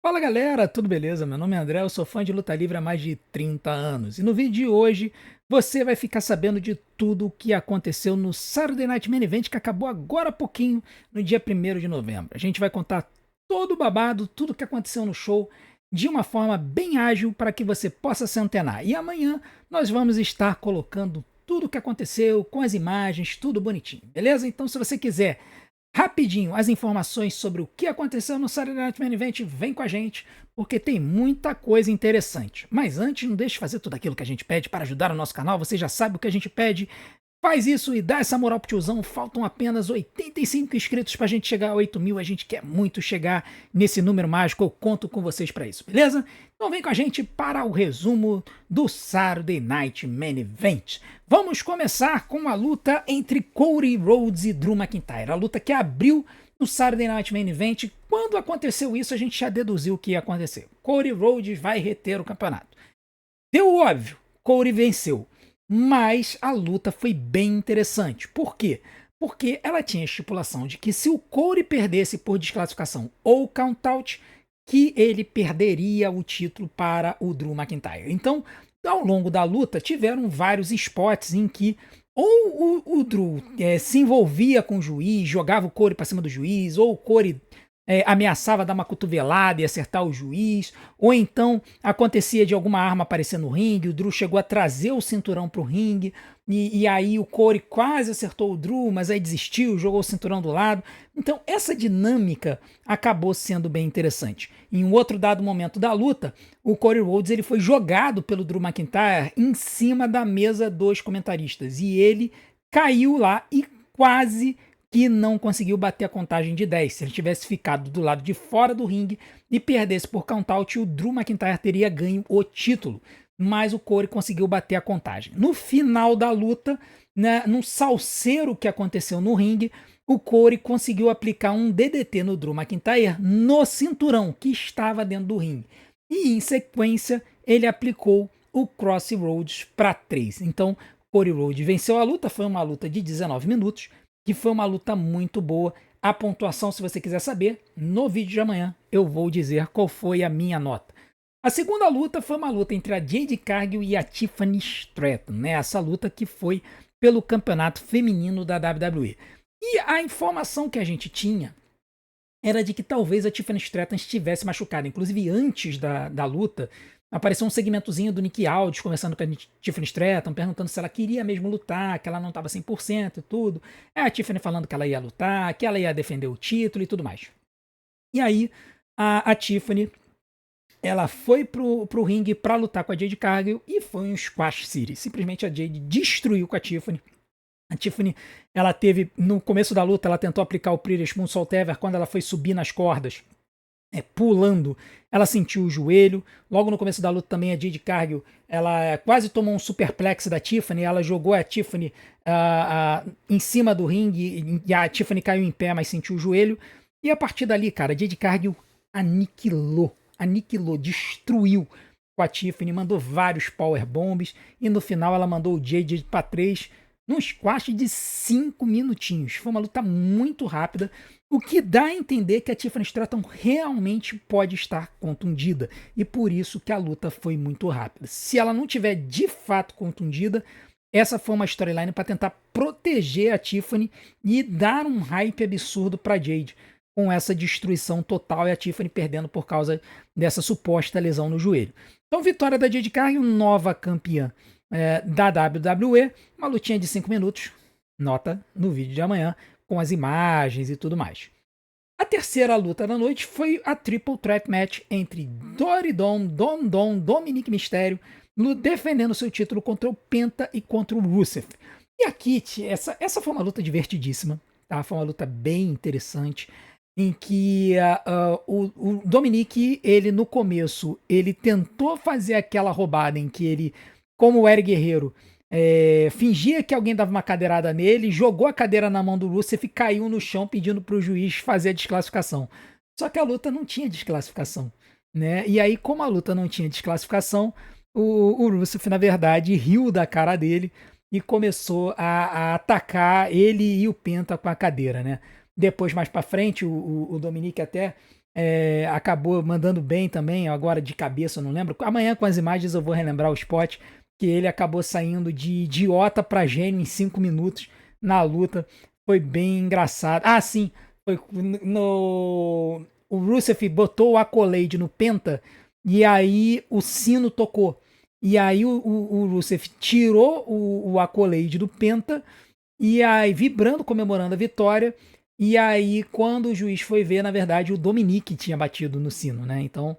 Fala galera, tudo beleza? Meu nome é André, eu sou fã de luta livre há mais de 30 anos. E no vídeo de hoje você vai ficar sabendo de tudo o que aconteceu no Saturday Night Main Event que acabou agora há pouquinho, no dia 1º de novembro. A gente vai contar todo o babado, tudo o que aconteceu no show, de uma forma bem ágil para que você possa se antenar. E amanhã nós vamos estar colocando tudo o que aconteceu, com as imagens, tudo bonitinho, beleza? Então se você quiser rapidinho as informações sobre o que aconteceu no Saturday Night Main Event, vem com a gente, porque tem muita coisa interessante. Mas antes, não deixe de fazer tudo aquilo que a gente pede para ajudar o nosso canal, você já sabe o que a gente pede. Faz isso e dá essa moral pro tiozão. Faltam apenas 85 inscritos pra gente chegar a 8 mil. A gente quer muito chegar nesse número mágico. Eu conto com vocês pra isso, beleza? Então vem com a gente para o resumo do Saturday Night Main Event. Vamos começar com a luta entre Cody Rhodes e Drew McIntyre. A luta que abriu no Saturday Night Main Event. Quando aconteceu isso, a gente já deduziu o que ia acontecer. Cody Rhodes vai reter o campeonato. Deu óbvio, Cody venceu. Mas a luta foi bem interessante. Por quê? Porque ela tinha a estipulação de que se o Cody perdesse por desclassificação ou countout, que ele perderia o título para o Drew McIntyre. Então, ao longo da luta, tiveram vários spots em que ou o Drew se envolvia com o juiz, jogava o Cody para cima do juiz, ou o Cody ameaçava dar uma cotovelada e acertar o juiz, ou então acontecia de alguma arma aparecer no ringue, o Drew chegou a trazer o cinturão pro ringue, e aí o Cody quase acertou o Drew, mas aí desistiu, jogou o cinturão do lado. Então essa dinâmica acabou sendo bem interessante. Em um outro dado momento da luta, o Cody Rhodes ele foi jogado pelo Drew McIntyre em cima da mesa dos comentaristas, e ele caiu lá e quase que não conseguiu bater a contagem de 10. Se ele tivesse ficado do lado de fora do ringue e perdesse por countout, o Drew McIntyre teria ganho o título. Mas o Cody conseguiu bater a contagem. No final da luta, né, num salseiro que aconteceu no ringue, o Cody conseguiu aplicar um DDT no Drew McIntyre no cinturão que estava dentro do ringue. E em sequência, ele aplicou o Crossroads para 3. Então, Cody Rhodes venceu a luta, foi uma luta de 19 minutos, que foi uma luta muito boa. A pontuação, se você quiser saber, no vídeo de amanhã eu vou dizer qual foi a minha nota. A segunda luta foi uma luta entre a Jade Cargill e a Tiffany Stratton, né? Essa luta que foi pelo campeonato feminino da WWE. E a informação que a gente tinha era de que talvez a Tiffany Stratton estivesse machucada. Inclusive, antes da luta, apareceu um segmentozinho do Nick Aldis conversando com a Tiffany Stratton, perguntando se ela queria mesmo lutar, que ela não estava 100% e tudo. É a Tiffany falando que ela ia lutar, que ela ia defender o título e tudo mais. E aí, a Tiffany, ela foi pro ringue para lutar com a Jade Cargill e foi um squash city. Simplesmente a Jade destruiu com a Tiffany. A Tiffany, ela teve, no começo da luta, ela tentou aplicar o British Moonsault Ever quando ela foi subir nas cordas, pulando, ela sentiu o joelho. Logo no começo da luta também a Jade Cargill, ela quase tomou um superplex da Tiffany, ela jogou a Tiffany em cima do ringue e a Tiffany caiu em pé, mas sentiu o joelho. E a partir dali, cara, a Jade Cargill aniquilou, destruiu com a Tiffany, mandou vários power bombs e no final ela mandou o Jade para 3 num squash de 5 minutinhos. Foi uma luta muito rápida, o que dá a entender que a Tiffany Stratton realmente pode estar contundida, e por isso que a luta foi muito rápida. Se ela não tiver de fato contundida, essa foi uma storyline para tentar proteger a Tiffany e dar um hype absurdo para Jade, com essa destruição total e a Tiffany perdendo por causa dessa suposta lesão no joelho. Então, vitória da Jade Cargill, nova campeã da WWE, uma lutinha de 5 minutos, nota no vídeo de amanhã, com as imagens e tudo mais. A terceira luta da noite foi a Triple Threat Match entre Dory Dom, Dominic Mysterio, defendendo seu título contra o Penta e contra o Rusev. E aqui, essa foi uma luta divertidíssima, tá? Foi uma luta bem interessante, em que o Dominic, ele no começo, ele tentou fazer aquela roubada em que ele, como o Eric Guerreiro, fingia que alguém dava uma cadeirada nele, jogou a cadeira na mão do Rusev e caiu no chão pedindo pro juiz fazer a desclassificação. Só que a luta não tinha desclassificação, né? E aí, como a luta não tinha desclassificação, o Rusev, na verdade, riu da cara dele e começou a atacar ele e o Penta com a cadeira, né? Depois, mais pra frente, o Dominic até acabou mandando bem também, agora de cabeça eu não lembro. Amanhã com as imagens eu vou relembrar o spot, que ele acabou saindo de idiota pra gênio em 5 minutos na luta. Foi bem engraçado. Ah, sim, foi no... O Rusev botou o Accolade no Penta e aí o sino tocou. E aí o Rusev tirou o Accolade do Penta e aí vibrando, comemorando a vitória. E aí, quando o juiz foi ver, na verdade, o Dominique tinha batido no sino, né? Então,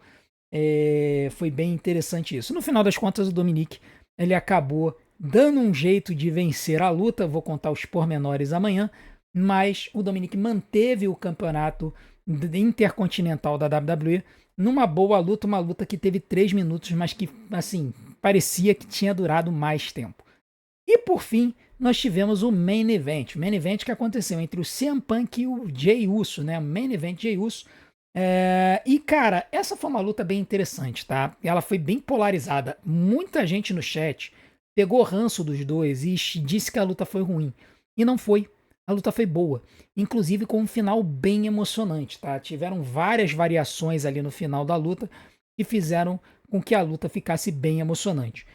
foi bem interessante isso. No final das contas, o Dominique, ele acabou dando um jeito de vencer a luta. Vou contar os pormenores amanhã. Mas o Dominique manteve o campeonato intercontinental da WWE numa boa luta, uma luta que teve 3 minutos, mas que, assim, parecia que tinha durado mais tempo. E por fim, nós tivemos o Main Event. O Main Event que aconteceu entre o CM Punk e o Jey Uso, né? O Main Event Jey Uso. E, cara, essa foi uma luta bem interessante, tá? Ela foi bem polarizada. Muita gente no chat pegou ranço dos dois e disse que a luta foi ruim. E não foi. A luta foi boa. Inclusive com um final bem emocionante, tá? Tiveram várias variações ali no final da luta que fizeram com que a luta ficasse bem emocionante.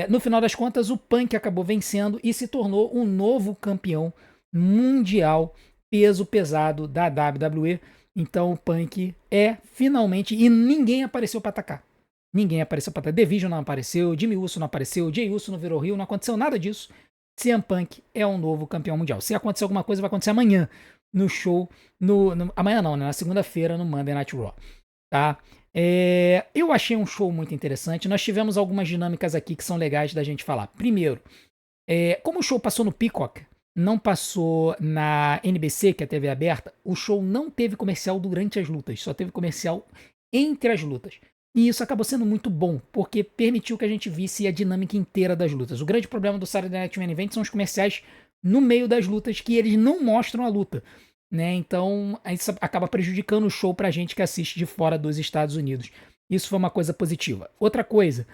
No final das contas, o Punk acabou vencendo e se tornou um novo campeão mundial peso pesado da WWE. Então o Punk finalmente. E ninguém apareceu para atacar. Ninguém apareceu para atacar. The Vision não apareceu, Jimmy Uso não apareceu, Jey Uso não virou Rio, não aconteceu nada disso. CM Punk é um novo campeão mundial. Se acontecer alguma coisa, vai acontecer amanhã no show. Amanhã não, né? Na segunda-feira no Monday Night Raw. Tá? Eu achei um show muito interessante. Nós tivemos algumas dinâmicas aqui que são legais da gente falar. Primeiro, como o show passou no Peacock, não passou na NBC, que é a TV aberta, o show não teve comercial durante as lutas, só teve comercial entre as lutas. E isso acabou sendo muito bom, porque permitiu que a gente visse a dinâmica inteira das lutas. O grande problema do Saturday Night Main Event são os comerciais no meio das lutas, que eles não mostram a luta. Né? Então, isso acaba prejudicando o show pra gente que assiste de fora dos Estados Unidos. Isso foi uma coisa positiva. Outra coisa,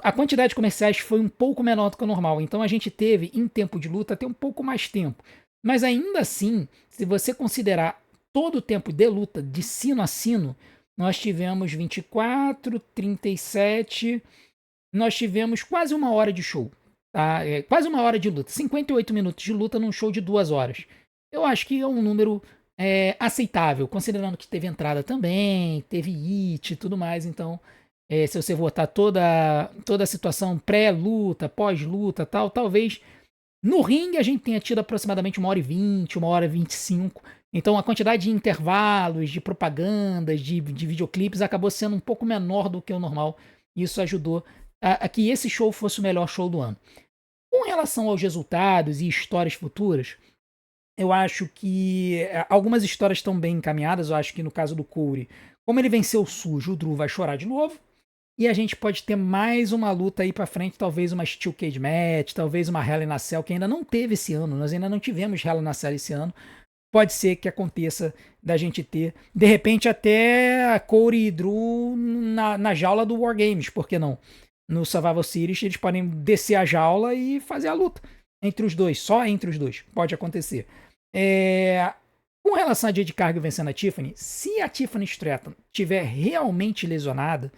a quantidade de comerciais foi um pouco menor do que o normal. Então a gente teve, em tempo de luta, até um pouco mais tempo. Mas ainda assim, se você considerar todo o tempo de luta, de sino a sino, nós tivemos 24, 37, nós tivemos quase uma hora de show. Tá? Quase uma hora de luta. 58 minutos de luta num show de 2 horas. Eu acho que é um número aceitável, considerando que teve entrada também, teve hit e tudo mais. Então, se você botar toda a situação pré-luta, pós-luta tal, talvez no ringue a gente tenha tido aproximadamente 1h20, 1h25. Então a quantidade de intervalos, de propagandas, de videoclipes acabou sendo um pouco menor do que o normal. Isso ajudou a que esse show fosse o melhor show do ano. Com relação aos resultados e histórias futuras, eu acho que algumas histórias estão bem encaminhadas. Eu acho que no caso do Corey, como ele venceu sujo, o Drew vai chorar de novo. E a gente pode ter mais uma luta aí pra frente, talvez uma Steel Cage Match, talvez uma Hell in a Cell, que ainda não teve esse ano. Nós ainda não tivemos Hell in a Cell esse ano. Pode ser que aconteça da gente ter, de repente, até a Corey e Drew na jaula do War Games, por que não? No Survival Series, eles podem descer a jaula e fazer a luta entre os dois, só entre os dois. Pode acontecer. Com relação a Jade Cargill vencendo a Tiffany, se a Tiffany Stratton tiver realmente lesionada,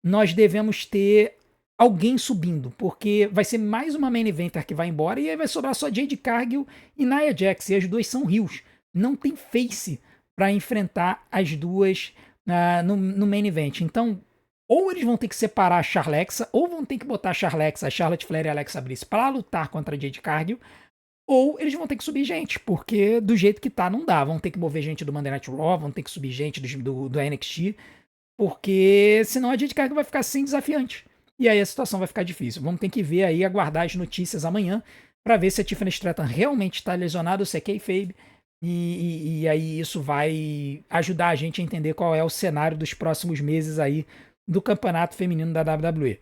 nós devemos ter alguém subindo, porque vai ser mais uma main eventer que vai embora e aí vai sobrar só Jade Cargill e Nia Jax, e as duas são heels. Não tem face para enfrentar as duas no main event. Então, ou eles vão ter que separar a Charlexa, ou vão ter que botar a Charlexa, a Charlotte Flair e a Alexa Bliss para lutar contra a Jade Cargill, ou eles vão ter que subir gente, porque do jeito que tá não dá. Vão ter que mover gente do Monday Night Raw, vão ter que subir gente do NXT, porque senão a Jade Cargill vai ficar sem desafiante. E aí a situação vai ficar difícil. Vamos ter que ver aí, aguardar as notícias amanhã para ver se a Tiffany Stratton realmente está lesionada ou se é kayfabe. E aí isso vai ajudar a gente a entender qual é o cenário dos próximos meses aí do campeonato feminino da WWE.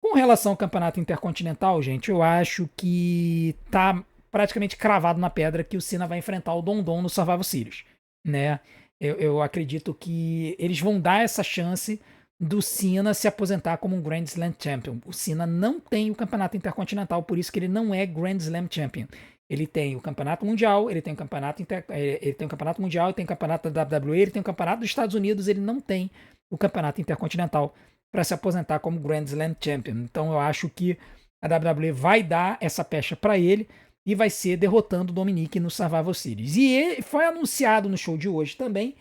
Com relação ao campeonato intercontinental, gente, eu acho que tá praticamente cravado na pedra que o Cena vai enfrentar o Dom Dom no Survival Series, né? Eu acredito que eles vão dar essa chance do Cena se aposentar como um Grand Slam Champion. O Cena não tem o campeonato intercontinental, por isso que ele não é Grand Slam Champion. Ele tem o campeonato mundial, ele tem o campeonato ele tem o campeonato mundial, ele tem o campeonato da WWE, ele tem o campeonato dos Estados Unidos, ele não tem o campeonato intercontinental para se aposentar como Grand Slam Champion. Então eu acho que a WWE vai dar essa pecha para ele e vai ser derrotando o Dominic no Survivor Series. E foi anunciado no show de hoje também,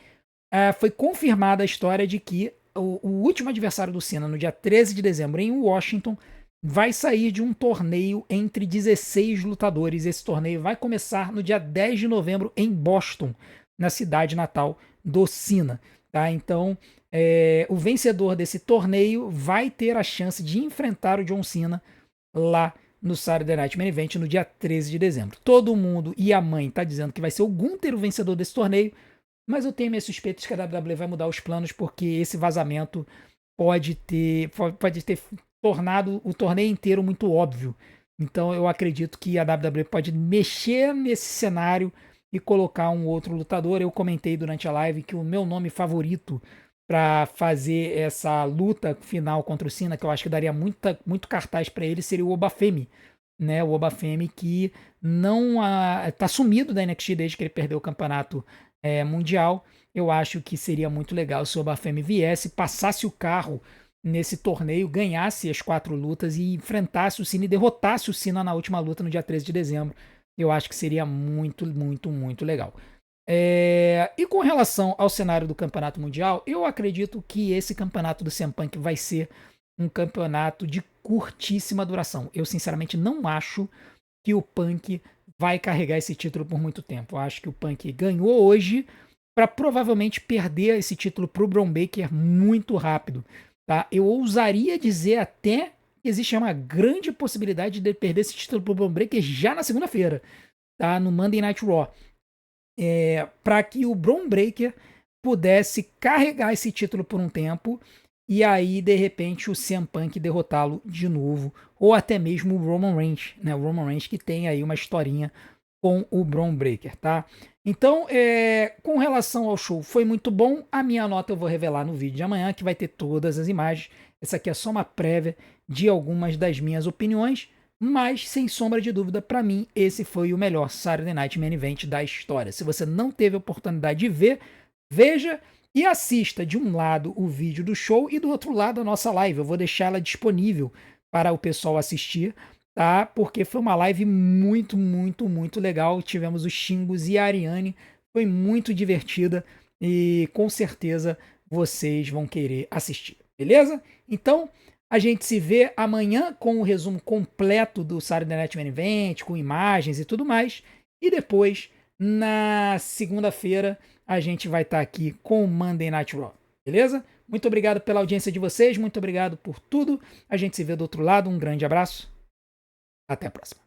foi confirmada a história de que o último adversário do Cena, no dia 13 de dezembro, em Washington, vai sair de um torneio entre 16 lutadores. Esse torneio vai começar no dia 10 de novembro em Boston, na cidade natal do Cena. Tá? Então, o vencedor desse torneio vai ter a chance de enfrentar o John Cena lá no Saturday Night Main Event no dia 13 de dezembro. Todo mundo e a mãe tá dizendo que vai ser o Gunther o vencedor desse torneio, mas eu tenho minhas suspeitas que a WWE vai mudar os planos porque esse vazamento pode ter tornado o torneio inteiro muito óbvio. Então eu acredito que a WWE pode mexer nesse cenário e colocar um outro lutador. Eu comentei durante a live que o meu nome favorito para fazer essa luta final contra o Cena, que eu acho que daria muito cartaz para ele, seria o Obafemi, né? O Obafemi que não tá sumido da NXT desde que ele perdeu o campeonato mundial. Eu acho que seria muito legal se o Obafemi viesse, passasse o carro nesse torneio, ganhasse as 4 lutas e enfrentasse o Cena e derrotasse o Cena na última luta no dia 13 de dezembro. Eu acho que seria muito, muito, muito legal. E com relação ao cenário do campeonato mundial, eu acredito que esse campeonato do CM Punk vai ser um campeonato de curtíssima duração. Eu sinceramente não acho que o Punk vai carregar esse título por muito tempo. Eu acho que o Punk ganhou hoje para provavelmente perder esse título para o Bron Breakker muito rápido. Tá? Eu ousaria dizer até que existe uma grande possibilidade de ele perder esse título para o Bron Breakker já na segunda-feira, tá? No Monday Night Raw. Para que o Bron Breakker pudesse carregar esse título por um tempo e aí, de repente, o CM Punk derrotá-lo de novo, ou até mesmo o Roman Reigns, né? O Roman Reigns que tem aí uma historinha com o Bron Breakker, tá? Então, com relação ao show, foi muito bom. A minha nota eu vou revelar no vídeo de amanhã, que vai ter todas as imagens. Essa aqui é só uma prévia de algumas das minhas opiniões, mas, sem sombra de dúvida, para mim, esse foi o melhor Saturday Night Main Event da história. Se você não teve a oportunidade de ver, veja e assista de um lado o vídeo do show e do outro lado a nossa live. Eu vou deixar ela disponível para o pessoal assistir, tá? Porque foi uma live muito, muito, muito legal. Tivemos os Xingos e a Ariane. Foi muito divertida e com certeza vocês vão querer assistir, beleza? Então, a gente se vê amanhã com o resumo completo do Saturday Night Main Event, com imagens e tudo mais. E depois, na segunda-feira, a gente vai estar aqui com o Monday Night Raw, beleza? Muito obrigado pela audiência de vocês, muito obrigado por tudo. A gente se vê do outro lado, um grande abraço. Até a próxima.